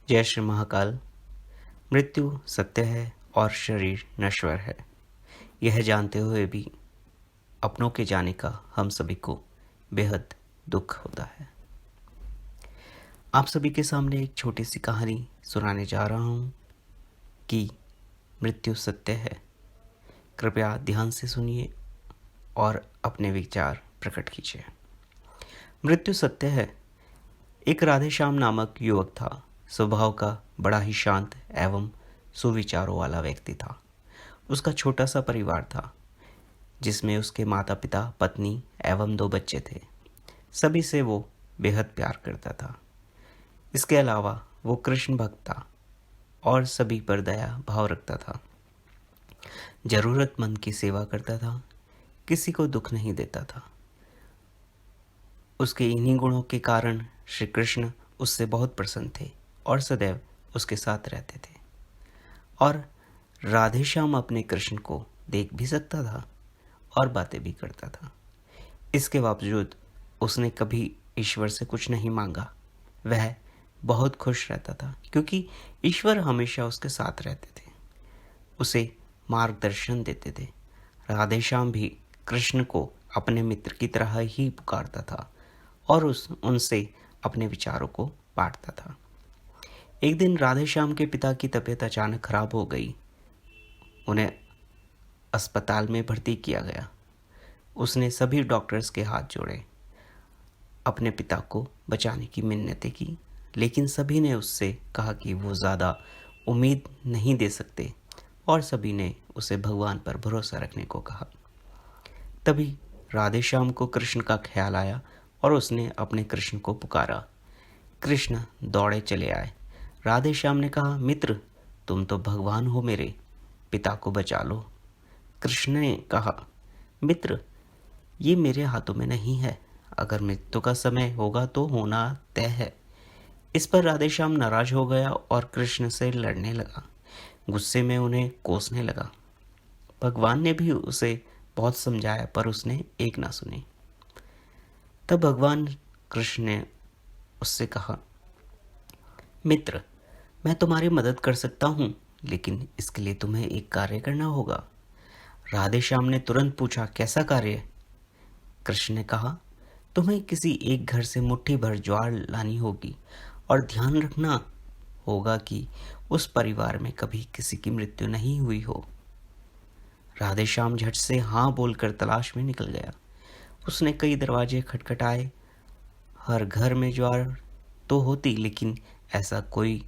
जय श्री महाकाल। मृत्यु सत्य है और शरीर नश्वर है। यह जानते हुए भी अपनों के जाने का हम सभी को बेहद दुख होता है। आप सभी के सामने एक छोटी सी कहानी सुनाने जा रहा हूँ कि मृत्यु सत्य है। कृपया ध्यान से सुनिए और अपने विचार प्रकट कीजिए। मृत्यु सत्य है। एक राधेश्याम नामक युवक था। स्वभाव का बड़ा ही शांत एवं सुविचारों वाला व्यक्ति था। उसका छोटा सा परिवार था जिसमें उसके माता पिता, पत्नी एवं 2 बच्चे थे। सभी से वो बेहद प्यार करता था। इसके अलावा वो कृष्ण भक्त था और सभी पर दया भाव रखता था। जरूरतमंद की सेवा करता था, किसी को दुख नहीं देता था। उसके इन्हीं गुणों के कारण श्री कृष्ण उससे बहुत प्रसन्न थे और सदैव उसके साथ रहते थे। और राधेश्याम अपने कृष्ण को देख भी सकता था और बातें भी करता था। इसके बावजूद उसने कभी ईश्वर से कुछ नहीं मांगा। वह बहुत खुश रहता था क्योंकि ईश्वर हमेशा उसके साथ रहते थे, उसे मार्गदर्शन देते थे। राधेश्याम भी कृष्ण को अपने मित्र की तरह ही पुकारता था और उनसे अपने विचारों को बांटता था। एक दिन राधेश्याम के पिता की तबीयत अचानक खराब हो गई। उन्हें अस्पताल में भर्ती किया गया। उसने सभी डॉक्टर्स के हाथ जोड़े, अपने पिता को बचाने की मिन्नतें की, लेकिन सभी ने उससे कहा कि वो ज़्यादा उम्मीद नहीं दे सकते और सभी ने उसे भगवान पर भरोसा रखने को कहा। तभी राधेश्याम को कृष्ण का ख्याल आया और उसने अपने कृष्ण को पुकारा। कृष्ण दौड़े चले आए। राधेश्याम ने कहा, मित्र, तुम तो भगवान हो, मेरे पिता को बचा लो। कृष्ण ने कहा, मित्र, ये मेरे हाथों में नहीं है। अगर मृत्यु का समय होगा तो होना तय है। इस पर राधेश्याम नाराज हो गया और कृष्ण से लड़ने लगा। गुस्से में उन्हें कोसने लगा। भगवान ने भी उसे बहुत समझाया पर उसने एक ना सुनी। तब भगवान कृष्ण ने उससे कहा, मित्र, मैं तुम्हारी मदद कर सकता हूँ, लेकिन इसके लिए तुम्हें एक कार्य करना होगा। राधेश्याम ने तुरंत पूछा, कैसा कार्य? कृष्ण ने कहा, तुम्हें किसी एक घर से मुट्ठी भर ज्वार लानी होगी और ध्यान रखना होगा कि उस परिवार में कभी किसी की मृत्यु नहीं हुई हो। राधेश्याम झट से हाँ बोलकर तलाश में निकल गया। उसने कई दरवाजे खटखटाए। हर घर में ज्वार तो होती, लेकिन ऐसा कोई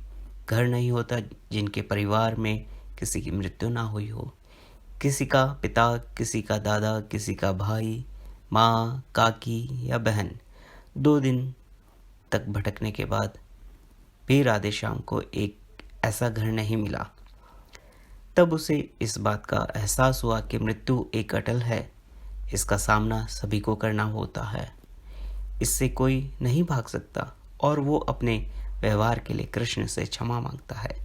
घर नहीं होता जिनके परिवार में किसी की मृत्यु ना हुई हो। किसी का पिता, किसी का दादा, किसी का भाई, माँ, काकी या बहन। 2 दिन तक भटकने के बाद भी राधेश्याम को एक ऐसा घर नहीं मिला। तब उसे इस बात का एहसास हुआ कि मृत्यु एक अटल है। इसका सामना सभी को करना होता है। इससे कोई नहीं भाग सकता और वो अपने व्यवहार के लिए कृष्ण से क्षमा मांगता है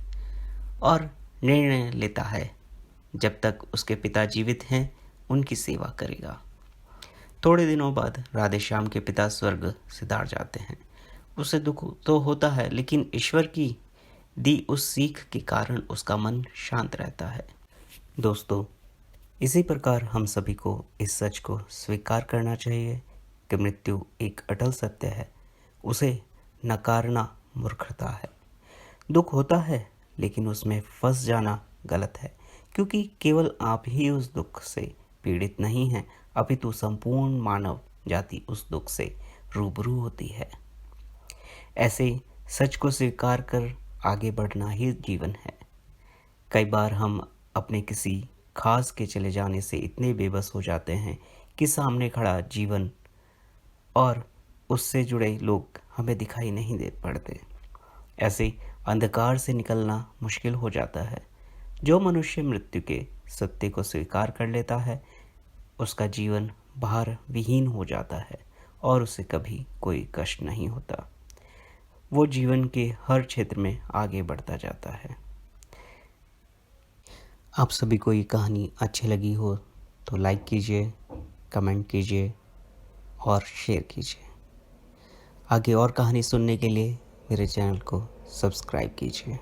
और निर्णय लेता है जब तक उसके पिता जीवित हैं उनकी सेवा करेगा। थोड़े दिनों बाद राधेश्याम के पिता स्वर्ग सिधार जाते हैं। उसे दुख तो होता है, लेकिन ईश्वर की दी उस सीख के कारण उसका मन शांत रहता है। दोस्तों, इसी प्रकार हम सभी को इस सच को स्वीकार करना चाहिए कि मृत्यु एक अटल सत्य है। उसे नकारना मूर्खता है। दुख होता है, लेकिन उसमें फंस जाना गलत है, क्योंकि केवल आप ही उस दुख से पीड़ित नहीं हैं, अपितु संपूर्ण मानव जाति उस दुख से रूबरू होती है। ऐसे सच को स्वीकार कर आगे बढ़ना ही जीवन है। कई बार हम अपने किसी खास के चले जाने से इतने बेबस हो जाते हैं कि सामने खड़ा जीवन और उससे जुड़े लोग हमें दिखाई नहीं दे पड़ते। ऐसे अंधकार से निकलना मुश्किल हो जाता है। जो मनुष्य मृत्यु के सत्य को स्वीकार कर लेता है, उसका जीवन भार विहीन हो जाता है और उसे कभी कोई कष्ट नहीं होता। वो जीवन के हर क्षेत्र में आगे बढ़ता जाता है। आप सभी को ये कहानी अच्छी लगी हो तो लाइक कीजिए, कमेंट कीजिए और शेयर कीजिए। आगे और कहानी सुनने के लिए मेरे चैनल को सब्सक्राइब कीजिए।